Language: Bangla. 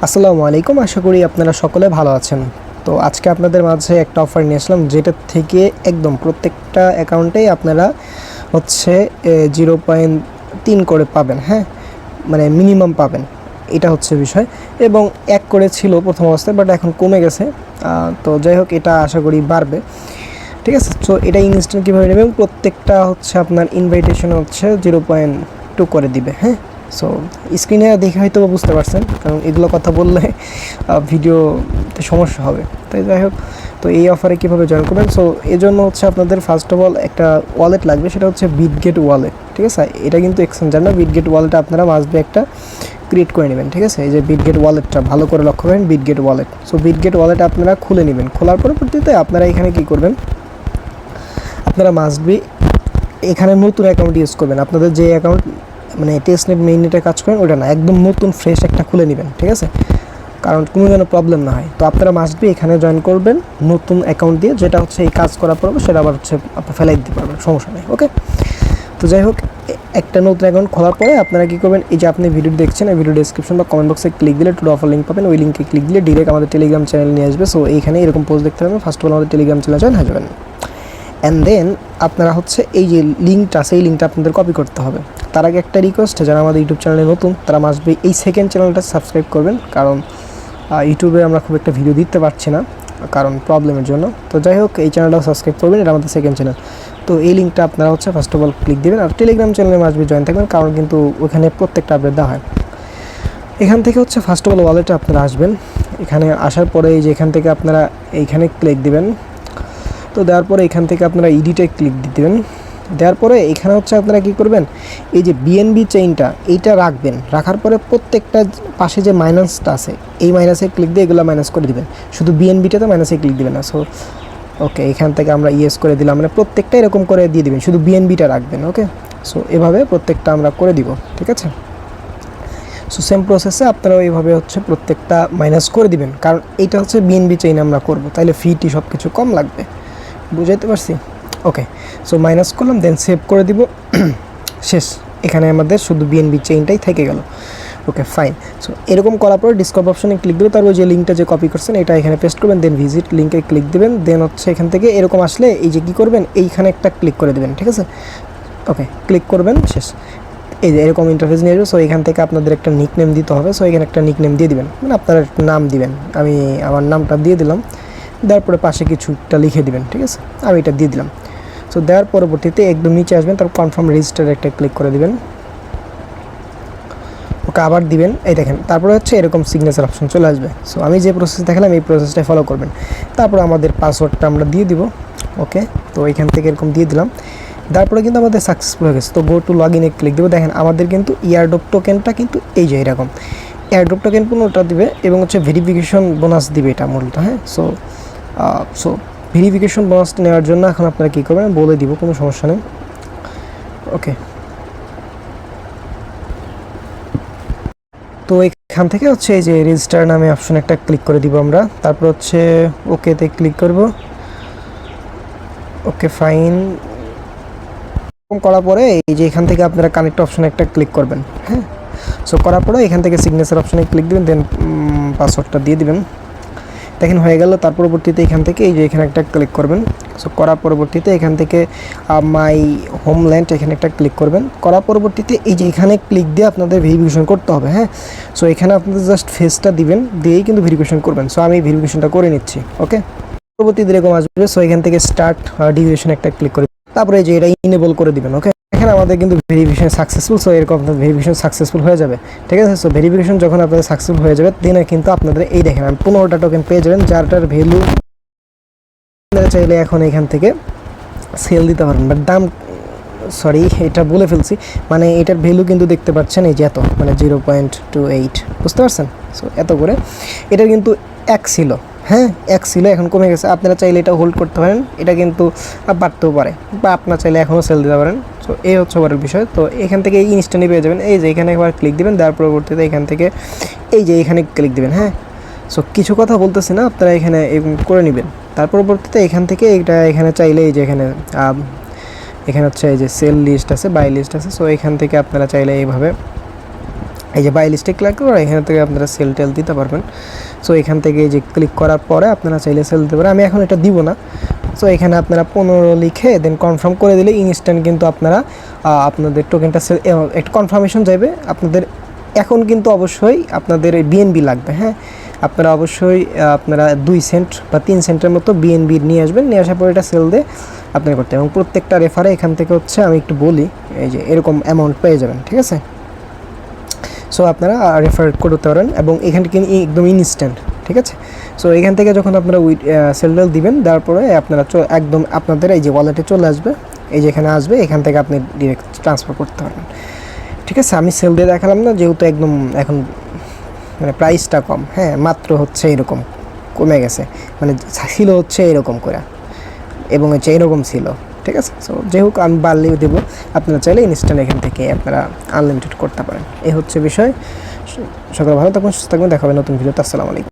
আসসালামু আলাইকুম। আশা করি আপনারা সকলে ভালো আছেন। তো আজকে আপনাদের মাঝে একটা অফার নিয়ে আসলাম, যেটা থেকে একদম প্রত্যেকটা অ্যাকাউন্টেই আপনারা হচ্ছে 0.3 করে পাবেন। হ্যাঁ, মানে মিনিমাম পাবেন, এটা হচ্ছে বিষয়। এবং 1 করে ছিল প্রথম অবস্থায়, বাট এখন কমে গেছে। তো যাই হোক, এটা আশা করি বাড়বে। ঠিক আছে, সো এটা ইনস্ট্যান্ট কীভাবে নেবে, এবং প্রত্যেকটা হচ্ছে আপনার ইনভাইটেশন হচ্ছে 0.2 করে দিবে। হ্যাঁ, সো স্ক্রিনে দেখে হয়তো বুঝতে পারছেন, কারণ এগুলো কথা বললে ভিডিওতে সমস্যা হবে। তাই যাই হোক, তো এই অফারে কীভাবে জয়েন করবেন, সো এই জন্য হচ্ছে আপনাদের ফার্স্ট অফ অল একটা ওয়ালেট লাগবে, সেটা হচ্ছে বিটগেট ওয়ালেট। ঠিক আছে, এটা কিন্তু এক্সচেঞ্জার না। বিটগেট ওয়ালেট আপনারা মাস্ট একটা ক্রিয়েট করে নেবেন। ঠিক আছে, এই যে বিটগেট ওয়ালেটটা ভালো করে লক্ষ্য করেন, Bitget wallet. So Bitget wallet আপনারা খুলে নেবেন। খোলার পরবর্তীতে আপনারা এখানে কী করবেন, আপনারা মাস্ট এখানে নতুন অ্যাকাউন্ট ইউজ করবেন। আপনাদের যে অ্যাকাউন্ট মানে টেস্টনেট মেইননেটে কাজ করেন ওটা না, একদম নতুন ফ্রেশ একটা খুলে নেবেন। ঠিক আছে, কারণ কোনো যেন প্রবলেম না হয়। তো আপনারা মাস্ট এখানে জয়েন করবেন নতুন অ্যাকাউন্ট দিয়ে, যেটা হচ্ছে এই কাজ করার পর সেটা আবার হচ্ছে আপনি ফেলাই দিতে পারবেন, সমস্যা নেই। ওকে, তো যাই হোক, একটা নতুন অ্যাকাউন্ট খোলার পরে আপনারা কী করবেন, এই যে আপনি ভিডিও দেখছেন, এই ভিডিও ডিসক্রিপশন বা কমেন্ট বক্সে ক্লিক দিলে টু অফার লিঙ্ক পাবেন। ওই লিঙ্কে ক্লিক দিলে ডিরেক্ট আমাদের টেলিগ্রাম চ্যানেল নিয়ে আসবে। সো এইখানে এরকম পোস্ট দেখতে পাবেন, ফার্স্ট অফ অল আমাদের টেলিগ্রাম চ্যানেল জয়েন হয়ে যাবেন। অ্যান্ড দেন আপনারা হচ্ছে এই যে লিঙ্কটা, সেই লিঙ্কটা আপনাদের কপি করতে হবে। তার আগে একটা রিকোয়েস্ট, যারা আমাদের ইউটিউব চ্যানেলে নতুন তারা মাস্ট এই সেকেন্ড চ্যানেলটা সাবস্ক্রাইব করবেন, কারণ ইউটিউবে আমরা খুব একটা ভিডিও দিতে পারছি না কারণ প্রবলেমের জন্য। তো যাই হোক, এই চ্যানেলটাও সাবস্ক্রাইব করবেন, এটা আমাদের সেকেন্ড চ্যানেল। তো এই লিঙ্কটা আপনারা হচ্ছে ফার্স্ট অফ অল ক্লিক দেবেন, আর টেলিগ্রাম চ্যানেলে মাস্ট জয়েন থাকবেন, কারণ কিন্তু ওখানে প্রত্যেকটা আপডেট দেওয়া হয়। এখান থেকে হচ্ছে ফার্স্ট অফ অল ওয়ালেটে আপনারা আসবেন। এখানে আসার পরে এই যে এখান থেকে আপনারা এইখানে ক্লিক দেবেন। তো দেওয়ার পরে এখান থেকে আপনারা ইডিটে ক্লিক দেবেন। দেওয়ার পরে এখানে হচ্ছে আপনারা কী করবেন, এই যে বিএনবি চেইনটা এইটা রাখবেন। রাখার পরে প্রত্যেকটা পাশে যে মাইনাসটা আছে, এই মাইনাসে ক্লিক দিয়ে এগুলো মাইনাস করে দিবেন। শুধু বিএনবিটাতে মাইনাসে ক্লিক দিবেন না। সো ওকে, এখান থেকে আমরা ইয়েস করে দিলাম, মানে প্রত্যেকটা এরকম করে দিয়ে দিবেন, শুধু বিএনবিটা রাখবেন। ওকে, সো এভাবে প্রত্যেকটা আমরা করে দিব। ঠিক আছে, সো সেম প্রসেসে আপনারা এইভাবে হচ্ছে প্রত্যেকটা মাইনাস করে দিবেন, কারণ এইটা হচ্ছে বিএনবি চেইন আমরা করব, তাইলে ফিটি সব কিছু কম লাগবে। বুঝাইতে পারছি? ওকে, সো মাইনাস করলাম, দেন সেভ করে দিব। শেষ, এখানে আমাদের শুধু বিএনবি চেইনটাই থেকে গেল। ওকে, ফাইন। সো এরকম করার পর ডিসক্রিপশন অপশনে ক্লিক দেবে, তারপর যে লিঙ্কটা যে কপি করছেন এটা এখানে পেস্ট করবেন, দেন ভিজিট লিঙ্কে ক্লিক দেবেন। দেন হচ্ছে এখান থেকে এরকম আসলে এই যে কী করবেন, এইখানে একটা ক্লিক করে দেবেন। ঠিক আছে, ওকে, ক্লিক করবেন, শেষ। এই যে এরকম ইন্টারফেস নিয়ে আসবে। সো এখান থেকে আপনাদের একটা নিকনেম দিতে হবে। সো এখানে একটা নিকনেম দিয়ে দিবেন, মানে আপনার নাম দিবেন। আমি আমার নামটা দিয়ে দিলাম, দেওয়ার পরে পাশে কিছুটা লিখে দিবেন। ঠিক আছে, আমি এটা দিয়ে দিলাম। সো দেওয়ার পরবর্তীতে একদম নিচে আসবেন, তারপর কনফার্ম রেজিস্টার একটা ক্লিক করে দিবেন। ওকে, আবার দিবেন, এই দেখেন, তারপরে হচ্ছে এরকম সিগনেচার অপশন চলে আসবে। সো আমি যে প্রসেস দেখালাম এই প্রসেসটাই ফলো করবেন। তারপর আমাদের পাসওয়ার্ডটা আমরা দিয়ে দিব। ওকে, তো এখান থেকে এরকম দিয়ে দিলাম। তারপরে কিন্তু আমাদের সাকসেসফুল হয়ে গেছে। তো গো টু লগ ইনে ক্লিক দেবো। দেখেন আমাদের কিন্তু ইয়ারড্রপ টোকেনটা কিন্তু এই যে এরকম এয়ারড্রপ টোকেন 15টা দিবে, এবং হচ্ছে ভেরিফিকেশন বোনাস দিবে এটা মূলত। হ্যাঁ, সো ভেরিফিকেশন বোনাসটা নেওয়ার জন্য এখন আপনারা কী করবেন বলে দিব, কোনো সমস্যা নেই। ওকে, তো এখান থেকে হচ্ছে এই যে রেজিস্টার নামে অপশন একটা ক্লিক করে দিব আমরা। তারপর হচ্ছে ওকেতে ক্লিক করব। ওকে, ফাইন। করার পরে এই যে এখান থেকে আপনারা কানেক্ট অপশনে একটা ক্লিক করবেন। হ্যাঁ, সো করার পরে এখান থেকে সিগনেচার অপশনে ক্লিক দেবেন, দেন পাসওয়ার্ডটা দিয়ে দিবেন। দেখেন হয়ে গেল। তার পরবর্তীতে এখান থেকে এই যে এখানে একটা ক্লিক করবেন। সো করার পরবর্তীতে এখান থেকে মাই হোমল্যান্ড এখানে একটা ক্লিক করবেন। করার পরবর্তীতে এই যে এখানে ক্লিক দিয়ে আপনাদের ভেরিফিকেশন করতে হবে। হ্যাঁ, সো এখানে আপনাদের জাস্ট ফেসটা দিবেন, দিয়েই কিন্তু ভেরিফিকেশন করবেন। সো আমি ভেরিফিকেশনটা করে নিচ্ছি। ওকে, পরবর্তীতে এরকম আসবে। সো এখান থেকে স্টার্ট ডিউরেশন একটা ক্লিক করে তারপরে যে এটা ইনেবল করে দিবেন। ওকে, এখানে আমাদের কিন্তু ভেরিফিকেশন সাকসেসফুল। সো এরকম আপনার ভেরিফিকেশন সাকসেসফুল হয়ে যাবে। ঠিক আছে, সো ভেরিফিকেশন যখন আপনাদের সাকসেসফুল হয়ে যাবে, দেন কিন্তু আপনাদের এই দেখেন 15টা টোকেন পেয়ে যাবেন, যারটার ভ্যালু চাইলে এখন এখান থেকে সেল দিতে পারেন। বাট দাম, সরি এটা বলে ফেলছি, মানে এটার ভ্যালু কিন্তু দেখতে পাচ্ছেন এই যে এত, মানে 0.28, বুঝতে পারছেন? সো এত করে এটার কিন্তু 1 ছিল। হ্যাঁ, 1 ছিল, এখন কমে গেছে। আপনারা চাইলে এটা হোল্ড করতে পারেন, এটা কিন্তু বাড়তেও পারে, বা আপনারা চাইলে এখনও সেল দিতে পারেন। সো এই হচ্ছে বড় বিষয়। তো এখান থেকে ইনস্ট্যান্টলি পেয়ে যাবেন। এই যে এখানে একবার ক্লিক দেবেন, দেওয়ার পরবর্তীতে এখান থেকে এই যে এখানে ক্লিক দেবেন। হ্যাঁ, সো কিছু কথা বলতেছি না, আপনারা এখানে করে নেবেন। তার পরবর্তীতে এখান থেকে এটা এখানে চাইলে এই যে এখানে এখানে হচ্ছে এই যে সেল লিস্ট আছে, বাই লিস্ট আছে। সো এখান থেকে আপনারা চাইলে এইভাবে এই যে বাই লিস্টে ক্লিক করে এখান থেকে আপনারা সেল টেল দিতে পারবেন। সো এখান থেকে এই যে ক্লিক করার পরে আপনারা চাইলে সেল দিতে পারেন, আমি এখন এটা দিব না। সো এখানে আপনারা 15 লিখে দেন কনফার্ম করে দিলে ইনস্ট্যান্ট কিন্তু আপনারা আপনাদের টোকেনটা সেল একটা কনফার্মেশন যাবে আপনাদের। এখন কিন্তু অবশ্যই আপনাদের বিএনবি লাগবে, হ্যাঁ আপনারা অবশ্যই আপনারা 2 সেন্ট বা 3 সেন্টের মতো বিএনবি নিয়ে আসবেন, নিয়ে আসার পর এটা সেল দিয়ে আপনারা করতে, এবং প্রত্যেকটা রেফারে এখান থেকে হচ্ছে আমি একটু বলি এই যে এরকম অ্যামাউন্ট পেয়ে যাবেন, ঠিক আছে। সো আপনারা রেফার করতে পারেন এবং এখান থেকে একদম ইনস্ট্যান্ট, ঠিক আছে। সো এখান থেকে যখন আপনারা সেল দিবেন দেওয়ার পরে আপনারা একদম আপনাদের এই যে ওয়ালেটে চলে আসবে, এই যে এখানে আসবে, এখান থেকে আপনি ডিরেক্ট ট্রান্সফার করতে পারবেন, ঠিক আছে। আমি সেল দিয়ে দেখালাম না, যেহেতু একদম এখন মানে প্রাইসটা কম, হ্যাঁ মাত্র হচ্ছে এরকম কমে গেছে, মানে ছিল হচ্ছে এরকম করে এবং হচ্ছে এরকম ছিল, ঠিক আছে। সো যাই হোক আমি বাড়লেও দেবো, আপনারা চাইলে ইনস্ট্যান্ট এখান থেকে আপনারা আনলিমিটেড করতে পারেন, এই হচ্ছে বিষয়। সকলে ভালো থাকুন, সুস্থ থাকবেন, দেখা হবে নতুন ভিডিওতে। আসসালামু আলাইকুম।